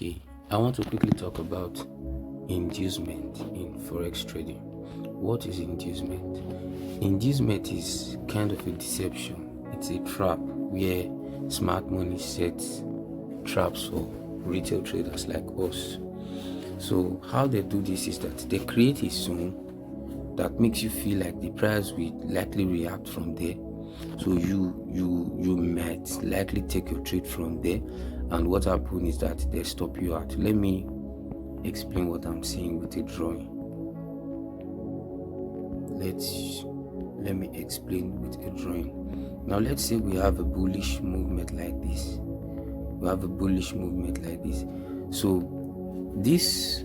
Okay, I want to quickly talk about inducement in forex trading. What is inducement? Inducement is kind of a deception. It's a trap where smart money sets traps for retail traders like us. So how they do this is that they create a zone that makes you feel like the price will likely react from there. So you might likely take your trade from there, and what happens is that they stop you out. Let me explain what I'm saying with a drawing. Let me explain with a drawing. Now let's say we have a bullish movement like this. So this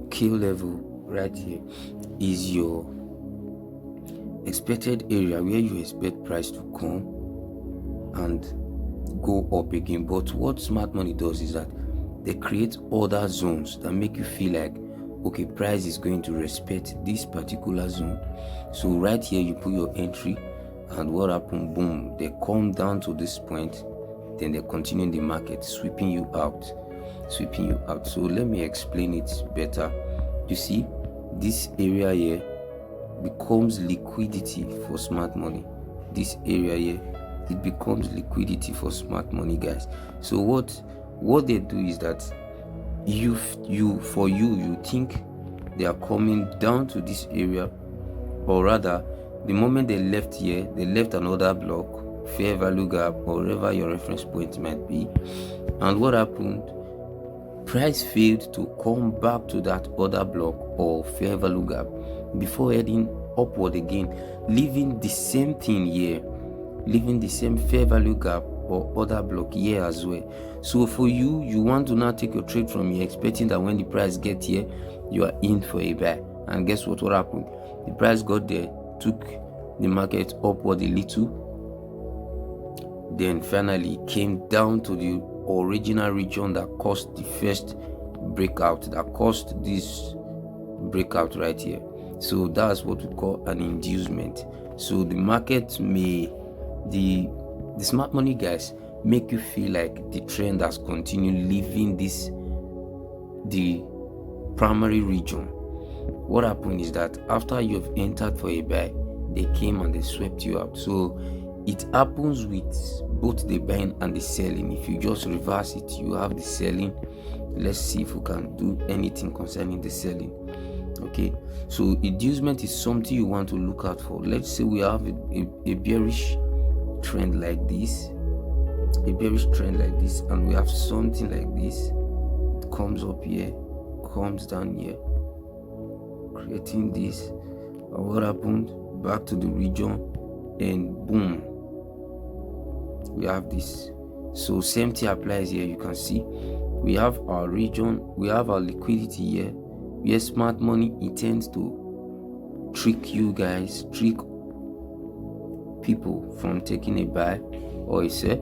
key level right here is your expected area where you expect price to come and go up again. But what smart money does is that they create other zones that make you feel like, okay, price is going to respect this particular zone. So right here you put your entry, and what happened? Boom, they come down to this point, then they continue in the market, sweeping you out. So let me explain it better. You see, this area here becomes liquidity for smart money. This area here, it becomes liquidity for smart money, guys. So what they do is that you think they are coming down to this area, or rather the moment they left here, they left another block, fair value gap, or wherever your reference point might be. And what happened? Price failed to come back to that other block or fair value gap before heading upward again, leaving the same thing here, leaving the same fair value gap or other block here as well. So for you want to now take your trade from here, expecting that when the price gets here, you are in for a buy. And guess what happened? The price got there, took the market upward a little, then finally came down to the original region that caused the first breakout, that caused this breakout right here. So that's what we call an inducement. So the market the smart money guys make you feel like the trend has continued, leaving the primary region. What happened is that after you've entered for a buy, they came and they swept you out. So it happens with both the buying and the selling. If you just reverse it, you have the selling. Let's see if we can do anything concerning the selling. Okay, so inducement is something you want to look out for. Let's say we have a bearish trend like this, and we have something like this. It comes up here, comes down here, creating this. And what happened? Back to the region, and boom, we have this. So same thing applies here. You can see we have our region, we have our liquidity here, where smart money intends to trick you guys, trick people from taking a buy or a sell.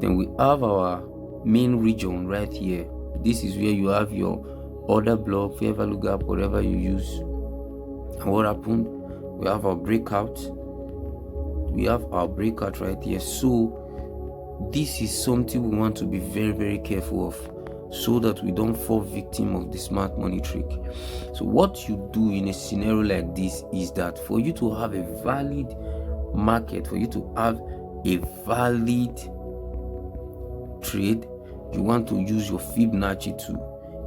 Then we have our main region right here. This is where you have your order block, fair value gap, whatever you use. And what happened? We have our breakout. Right here. So this is something we want to be very, very careful of, so that we don't fall victim of the smart money trick. So what you do in a scenario like this is that for you to have a valid market, for you to have a valid trade, you want to use your Fibonacci 2.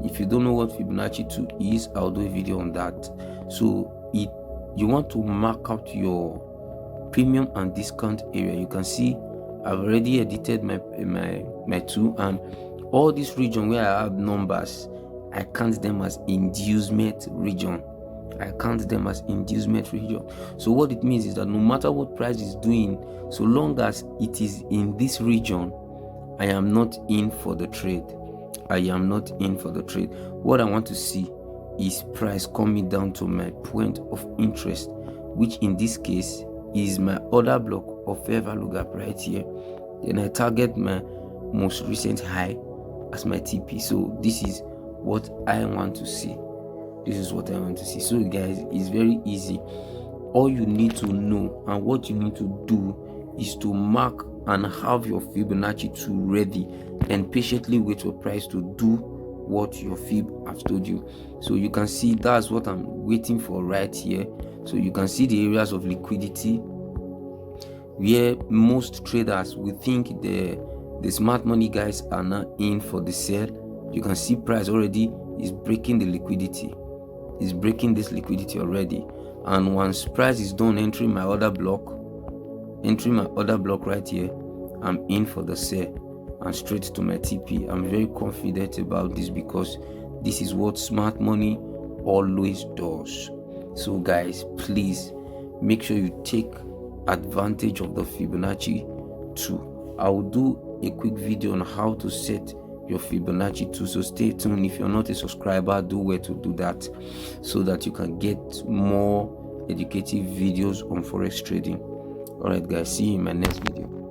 If you don't know what Fibonacci 2 is, I'll do a video on that. So you want to mark out your premium and discount area. You can see I've already edited my 2, and all this region where I have numbers, I count them as inducement region. So what it means is that no matter what price is doing, so long as it is in this region, I am not in for the trade. What I want to see is price coming down to my point of interest, which in this case is my order block of fair value gap right here. Then I target my most recent high as my TP. So this is what I want to see. So guys, it's very easy. All you need to know and what you need to do is to mark and have your Fibonacci 2 ready and patiently wait for price to do what your fib has told you. So you can see that's what I'm waiting for right here. So you can see the areas of liquidity where most traders will think the smart money guys are now in for the sell. You can see price already is breaking the liquidity. Is breaking this liquidity already. And once price is done entering my other block right here, I'm in for the sell and straight to my TP. I'm very confident about this because this is what smart money always does. So guys, please make sure you take advantage of the Fibonacci 2. I will do a quick video on how to set your Fibonacci 2, so stay tuned. If you're not a subscriber, do where to do that so that you can get more educative videos on forex trading. All right guys, see you in my next video.